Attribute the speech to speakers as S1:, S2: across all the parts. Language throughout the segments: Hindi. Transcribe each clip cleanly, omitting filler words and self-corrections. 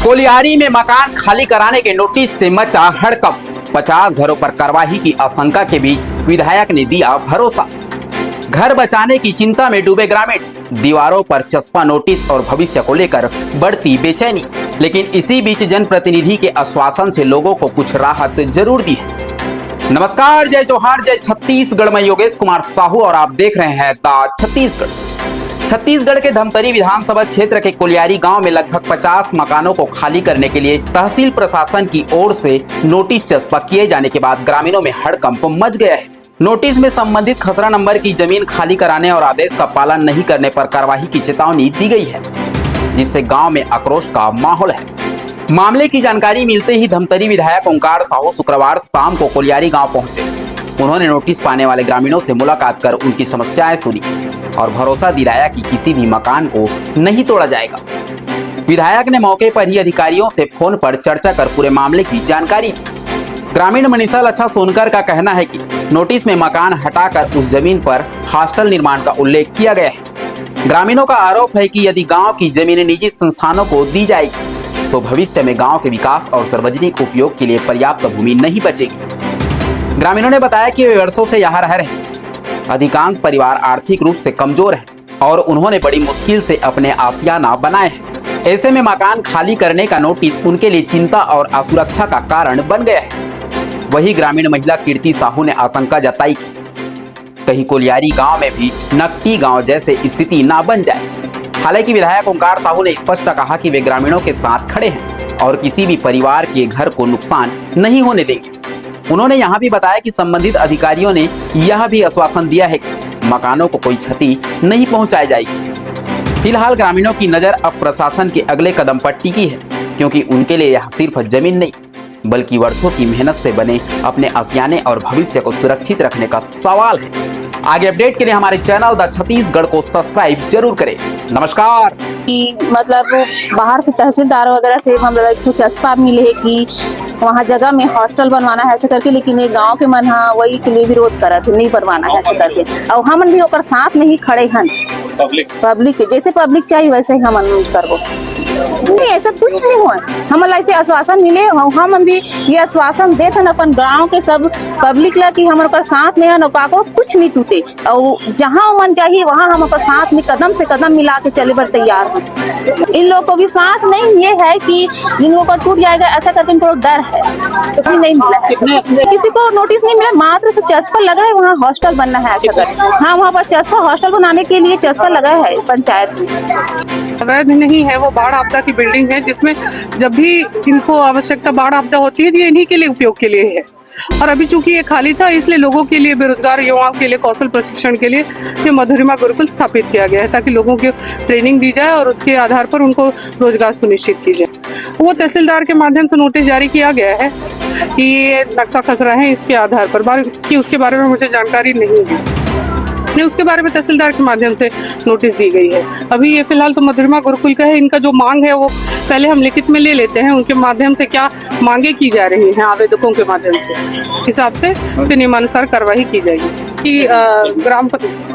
S1: कोलियारी में मकान खाली कराने के नोटिस से मचा हड़कंप। 50 घरों पर कार्रवाई की आशंका के बीच विधायक ने दिया भरोसा। घर बचाने की चिंता में डूबे ग्रामीण। दीवारों पर चस्पा नोटिस और भविष्य को लेकर बढ़ती बेचैनी। लेकिन इसी बीच जनप्रतिनिधि के आश्वासन से लोगों को कुछ राहत जरूर दी है। नमस्कार, जय जोहार, जय छत्तीसगढ़। मैं योगेश कुमार साहू और आप देख रहे हैं द छत्तीसगढ़। छत्तीसगढ़ के धमतरी विधानसभा क्षेत्र के कोलियारी गांव में लगभग 50 मकानों को खाली करने के लिए तहसील प्रशासन की ओर से नोटिस चस्पा किए जाने के बाद ग्रामीणों में हड़कंप मच गया है। नोटिस में संबंधित खसरा नंबर की जमीन खाली कराने और आदेश का पालन नहीं करने पर कार्रवाई की चेतावनी दी गई है, जिससे गांव में आक्रोश का माहौल है। मामले की जानकारी मिलते ही धमतरी विधायक ओंकार साहू शुक्रवार शाम को कोलियारी गांव पहुंचे। उन्होंने नोटिस पाने वाले ग्रामीणों से मुलाकात कर उनकी समस्याएं सुनी और भरोसा दिलाया कि किसी भी मकान को नहीं तोड़ा जाएगा। विधायक ने मौके पर ही अधिकारियों से फोन पर चर्चा कर पूरे मामले की जानकारी दी। ग्रामीण मनीषा लच्छा सोनकर का कहना है कि नोटिस में मकान हटाकर उस जमीन पर हॉस्टल निर्माण का उल्लेख किया गया है। ग्रामीणों का आरोप है कि यदि गाँव की जमीन निजी संस्थानों को दी जाएगी तो भविष्य में गाँव के विकास और सार्वजनिक उपयोग के लिए पर्याप्त भूमि नहीं बचेगी। ग्रामीणों ने बताया कि वे वर्षों से यहाँ रह रहे हैं। अधिकांश परिवार आर्थिक रूप से कमजोर हैं और उन्होंने बड़ी मुश्किल से अपने आशियाना बनाए हैं। ऐसे में मकान खाली करने का नोटिस उनके लिए चिंता और असुरक्षा का कारण बन गया है। वही ग्रामीण महिला कीर्ति साहू ने आशंका जताई कि कहीं कोलियारी गांव में भी नकटी गांव जैसे स्थिति ना बन जाए। हालांकि विधायक ओंकार साहू ने स्पष्ट कहा कि वे ग्रामीणों के साथ खड़े हैं और किसी भी परिवार के घर को नुकसान नहीं होने देंगे। उन्होंने यहाँ भी बताया कि संबंधित अधिकारियों ने यह भी आश्वासन दिया है कि मकानों को कोई क्षति नहीं पहुंचाई जाएगी। फिलहाल ग्रामीणों की नजर अब प्रशासन के अगले कदम पर टिकी है, क्योंकि उनके लिए यह सिर्फ जमीन नहीं बल्कि वर्षों की मेहनत से बने अपने आशियाने और भविष्य को सुरक्षित रखने का सवाल है। आगे अपडेट के लिए हमारे चैनल द छत्तीसगढ़ को सब्सक्राइब जरूर करें। नमस्कार।
S2: कि मतलब बाहर से तहसीलदार वगैरह से हम लोग चस्पा मिले है कि वहाँ जगह में हॉस्टल बनवाना है ऐसे करके, लेकिन ये गांव के मन हाँ वही के लिए विरोध करत नहीं बनवाना है ऐसे करके। और हम भी ओकर साथ में ही खड़े हैं। पब्लिक के जैसे पब्लिक चाहिए वैसे ही हम करबो। नहीं ऐसा कुछ नहीं हुआ। हम ऐसे आश्वासन मिले, हम भी ये आश्वासन देते हैं अपन गांव के सब पब्लिक ला कि हमारे साथ में है नौका को कुछ नहीं टूटे। और जहाँ मन चाहिए वहाँ हम अपने साथ में कदम से कदम मिला के चले पर तैयार हैं। इन लोग को विश्वास नहीं ये है कि इन लोगों को टूट जाएगा ऐसा करके इनको डर है, तो नहीं मिला है। किसी को नोटिस नहीं मिला, मात्र से चस्पा लगा है वहाँ हॉस्टल बनना है ऐसा करके। हाँ वहाँ पर चस्पा हॉस्टल बनाने के लिए चस्पा लगा है पंचायत में।
S3: अवैध नहीं है, वो बाढ़ आपदा की बिल्डिंग है जिसमें जब भी इनको आवश्यकता बाढ़ आपदा होती है ये इन्हीं के लिए उपयोग के लिए है। और अभी चूंकि ये खाली था इसलिए लोगों के लिए, बेरोजगार युवाओं के लिए कौशल प्रशिक्षण के लिए ये मधुरिमा गुरुकुल स्थापित किया गया है, ताकि लोगों को ट्रेनिंग दी जाए और उसके आधार पर उनको रोजगार सुनिश्चित की जाए। वो तहसीलदार के माध्यम से नोटिस जारी किया गया है कि ये नक्शा खसरा है, इसके आधार पर कि उसके बारे में मुझे जानकारी नहीं है। नहीं, उसके बारे में तहसीलदार के माध्यम से नोटिस दी गई है। अभी ये फिलहाल तो मधुरिमा गुरुकुल का है। इनका जो मांग है वो पहले हम लिखित में ले लेते हैं, उनके माध्यम से क्या मांगे की जा रही हैं आवेदकों के माध्यम से, हिसाब से फिर नियमानुसार कार्रवाई की जाएगी। कि ग्राम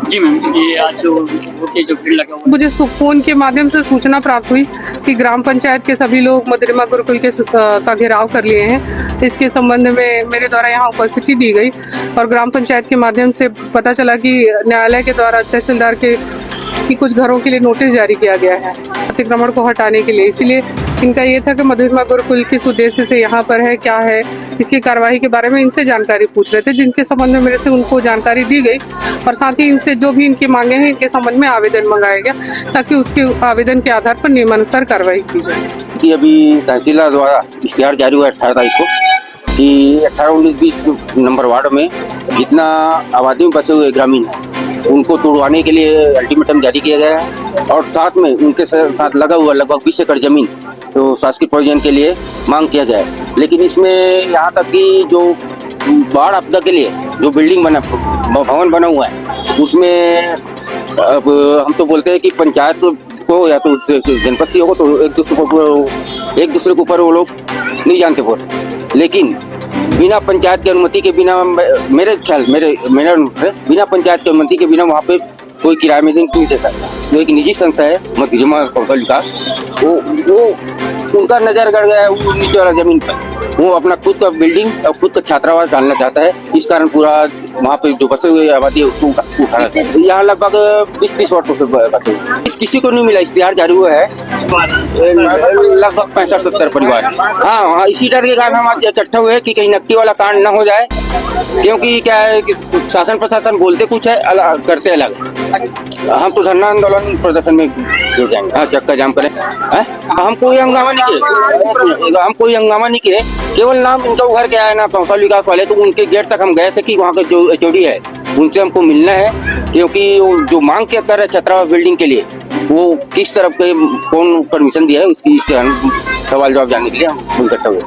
S4: जी मैम, ये आज जो भीड़ लगा हुआ,
S3: मुझे फोन के माध्यम से सूचना प्राप्त हुई कि ग्राम पंचायत के सभी लोग मधुरिमा गुरुकुल के का घेराव कर लिए हैं। इसके संबंध में मेरे द्वारा यहाँ उपस्थिति दी गई और ग्राम पंचायत के माध्यम से पता चला कि न्यायालय के द्वारा तहसीलदार के कुछ घरों के लिए नोटिस जारी किया गया है अतिक्रमण को हटाने के लिए। इसीलिए इनका ये था कि मधुरिमा गुरुकुल किस उद्देश्य से यहाँ पर है, क्या है, इसकी कार्यवाही के बारे में इनसे जानकारी पूछ रहे थे, जिनके संबंध में मेरे से उनको जानकारी दी गई और साथ ही इनसे जो भी इनकी मांगे हैं इनके संबंध में आवेदन मंगाया गया ताकि उसके आवेदन के आधार पर नियमानुसार कार्रवाई की जाए।
S5: कि अभी तहसीलदार द्वारा इश्तिहार जारी हुआ 18 तारीख को कि 18, 19, 20 नंबर वार्ड में जितना आबादी में बसे हुए ग्रामीण हैं उनको तोड़वाने के लिए अल्टीमेटम जारी किया गया है और साथ में उनके साथ लगा हुआ लगभग 20 एकड़ जमीन तो शासकीय प्रयोजन के लिए मांग किया गया है। लेकिन इसमें यहाँ तक कि जो बाढ़ आपदा के लिए जो बिल्डिंग भवन बना हुआ है उसमें अब हम तो बोलते हैं कि पंचायत को या तो जनपद हो तो एक दूसरे के ऊपर वो लोग नहीं जानते वो, लेकिन बिना पंचायत की अनुमति के बिना मेरे बिना पंचायत की अनुमति के बिना वहाँ पे कोई किराए में नहीं दे सकता। जो एक निजी संस्था है मधुरिमा कौशल विकास, वो उनका नजर गड़ गया है वो नीचे वाला जमीन पर। वो अपना खुद का बिल्डिंग और खुद का छात्रावास डालना चाहता है, इस कारण पूरा वहाँ पे जो बसे हुए आबादी है उसको उठाना चाहता है। यहाँ लगभग 20-30 वर्षों से बसे हुए, किसी को नहीं मिला। इश्तिहार जारी हुआ है, लगभग 65-70 परिवार। हाँ, इसी डर के कारण हम आज इकट्ठा हुए कि कहीं नकटी वाला कांड न हो जाए, क्योंकि क्या है कि शासन प्रशासन बोलते कुछ है, करते अलग। हम तो धरना आंदोलन प्रदर्शन में जुड़ जाएंगे। हाँ, चक्का जाम करें। हम कोई हंगामा नहीं किए, हम कोई हंगामा नहीं किए, केवल नाम इनका उभर के आया ना कौशल विकास वाले, तो उनके गेट तक हम गए थे कि वहाँ का जो HOD है उनसे हमको मिलना है, क्योंकि वो जो मांग के कर रहे छात्रावास बिल्डिंग के लिए वो किस तरफ के कौन परमिशन दिया है उसकी सवाल जवाब जानने के लिए हम इकट्ठा हुए।